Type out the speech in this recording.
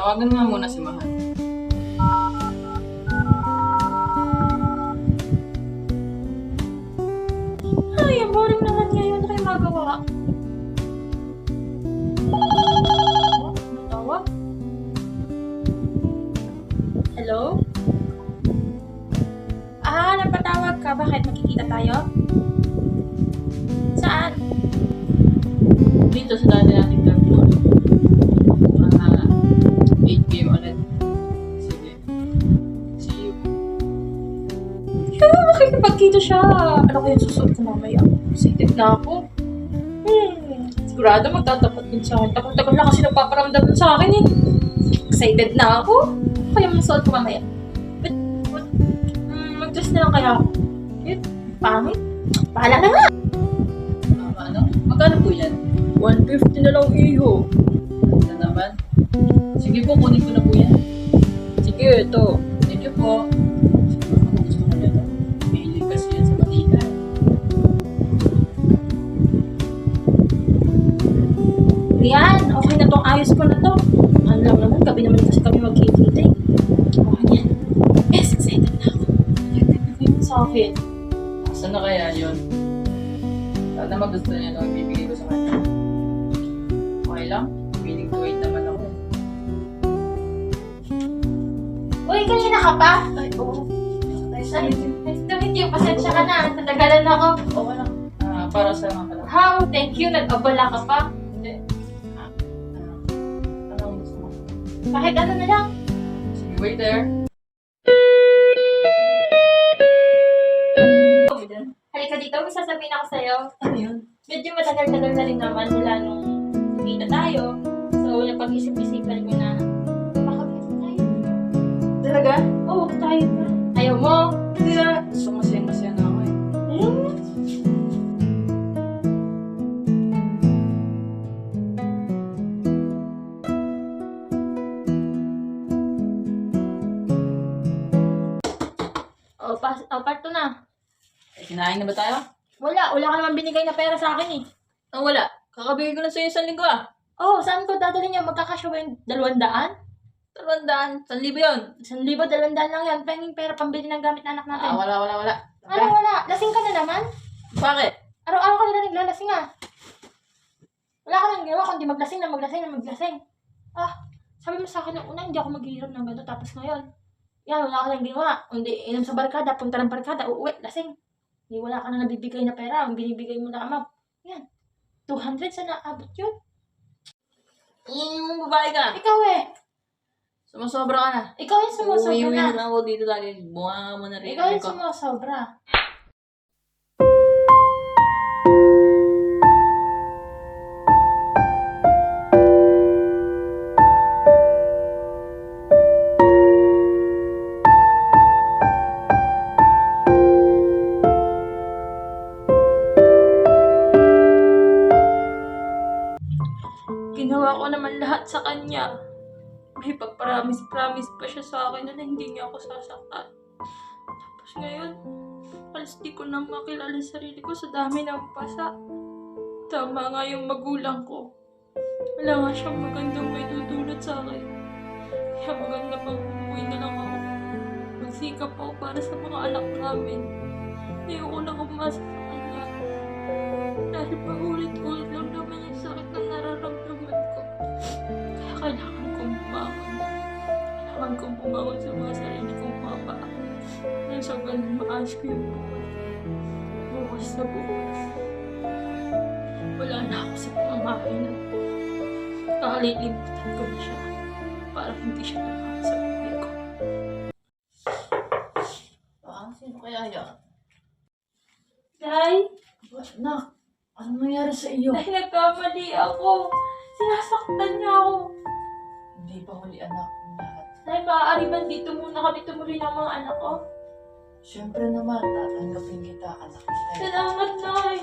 Tawagan nga muna si Mahal. Ay, ang boring naman ngayon. Ano kayo magawa? Oh, ano tawag? Hello? Napatawag ka. Bakit? Makikita tayo? Saan? Dito sa dati nating gagawin. 8 p.m. ulit. Sige. See you. Makikipagkita siya. Ano kaya susunod ko mamaya? Excited na ako. Sigurado magtatapat din sa akin. Tagal-tagal na kasi nagpaparamdam din sa akin eh. Excited na ako. Ano kaya masuot ko mamaya? Mag-dress na lang kaya ako. Pangit. Bahala na nga. Ano? Magkano po yan? 150 na lang iho. Ganda naman. Sige po, kunin ko na po yan. Sige, ito. Thank you po. Siguro ako gusto ko na ito. Mahilig kasi yan sa matika. Rian, okay na tong ayos ko na to. Ano lang naman, gabi naman kasi kami magkikita eh. Okay yan. Yes, excited na ako. Excited na kayo sa akin. Saan na kaya yun? Sana magusto niya nung ibibigay ko sa kanya. Okay lang? Willing to wait naman ako. Uy, kanina ka pa? Ay, oo. Nice to meet you. Pasensya ka na. Natagalan ako. Okay lang. Para sa mga pala. How? Thank you. Nag-abala ka pa. Hindi. Ano ang gusto mo? Kahit ano na lang. Sige, wait there. Halika dito. May sasabihin ako sa'yo. Ano yun? Medyo matagal-tagal na rin naman mula nung nakita tayo. So, napag-isip-isipan ko na makapit tayo. Talaga? Oo, tayo na. Ayaw mo? Hindi na. Gusto masaya-masaya na ako eh. Part 2 na. Kinain na ba tayo? Wala ka naman binigay na pera sa akin eh. Wala. Kakabigay ko na sa'yo 1,000 ah. Oh, saan ko dadalhin niya? Magkakasya ba yung 200? 200. 1,000 yun. 1,000, 200 lang yan. Penging pera pambili ng gamit na anak natin. Wala. Ano wala? Lasing ka na naman? Bakit? Araw-araw ka nila naglalasing ah. Wala ka nang ginawa kundi maglasing. Sabi mo sa akin nung una, hindi ako maghihiram ng ganito. Tapos ngayon, yan, wala ka nang ginawa. Hindi, inom sa barkada, punta ng barkada, uuwi, lasing. Hindi, wala ka na nabibigay na pera. Ang binibigay mo lamang. Yan. 200 sana abot yun. Yung babae ka. Ikaw eh. Sumasobra ka na. Ikaw yung sumusobra Uwi na. na ako dito lagi. Bunga mo na rin. Ikaw yung sumusobra. Ginawa ko naman lahat sa kanya. May pag-promise pa siya sa akin na hindi niya ako sasaktan. Tapos ngayon, halos di ko na makilala sa sarili ko sa dami ng pasa. Tama nga yung magulang ko. Wala nga siyang magandang may dudulot sa akin. Kaya maganda pang umuwi na lang ako. Magsikap ako para sa mga anak namin. Ayoko na umasa sa kanya. Dahil paulit-ulit lang naman yung sakit na nararamdaman ko. Kaya kailangan kong bumangon. Kailangan kong bumangon sa mga sarili kong mga paa. Nang sa ganun maayos ko yung buhay. Bukas na bukas. Wala na ako sa pamamahay na kalilimutan ko na siya para hindi siya naman sa buhay ko. Sino kaya yan? Day, Nak, ano nangyari sa iyo? dahil nagkamali ako. Sinasaktan niya ako. Hindi pa huli anak ng lahat. Day, maaari ba dito muna kami tumuloy ng mga anak ko? Siyempre naman, tatanggapin kita, anak kita. Salamat, Nay.